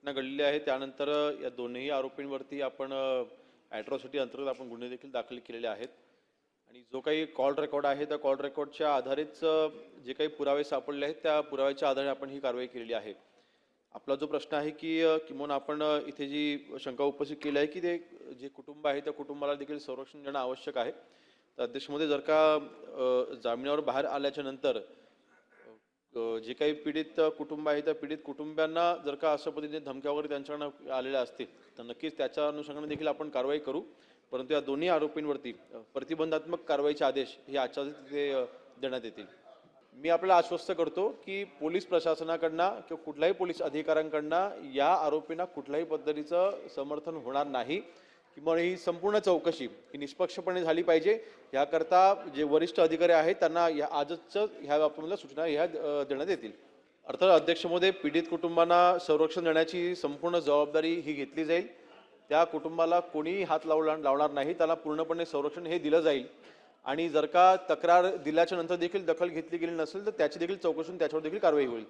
घटना घडलेली आहे त्यानंतर या दोन्ही आरोपींवरती आपण ॲट्रॉसिटी अंतर्गत आपण गुन्हे देखील दाखल केलेले आहेत आणि जो काही कॉल रेकॉर्ड आहे त्या कॉल रेकॉर्डच्या आधारेच जे काही पुरावे सापडले आहेत त्या पुराव्याच्या आधारे आपण ही कारवाई केलेली आहे। आपला जो प्रश्न आहे की किमान आपण इथे जी शंका उपस्थित केली आहे की ते जे कुटुंब आहे त्या कुटुंबाला देखील संरक्षण देणं आवश्यक आहे। तर अध्यक्षमध्ये जर का जामिनावर बाहेर आल्याच्या नंतर जे काही पीडित कुटुंब आहे त्या पीडित कुटुंबियांना जर का अशा पद्धतीने धमक्या वगैरे त्यांच्याकडनं आलेल्या असतील तर नक्कीच त्याच्या अनुषंगाने देखील आपण कारवाई करू। परंतु या दोन्ही आरोपींवरती प्रतिबंधात्मक कारवाईचे आदेश हे आजच्या तिथे देण्यात येतील। मी आपल्याला आश्वस्त करतो की पोलीस प्रशासनाकडनं किंवा कुठल्याही पोलीस अधिकाऱ्यांकडनं या आरोपींना कुठल्याही पद्धतीचं समर्थन होणार नाही किंवा ही संपूर्ण चौकशी ही निष्पक्षपणे झाली पाहिजे याकरता जे वरिष्ठ अधिकारी आहेत त्यांना या आजच ह्या बाबतीमध्ये सूचना ह्या देण्यात येतील। अर्थात अध्यक्षमध्ये पीडित कुटुंबांना संरक्षण देण्याची संपूर्ण जबाबदारी ही घेतली जाईल। त्या कुटुंबाला कोणीही हात लावणार नाही, त्याला पूर्णपणे संरक्षण हे दिलं जाईल आणि जर का तक्रार दिल्याच्या नंतर देखील दखल घेतली गेली नसेल तर त्याची देखील चौकशी त्याच्यावर देखील कारवाई होईल।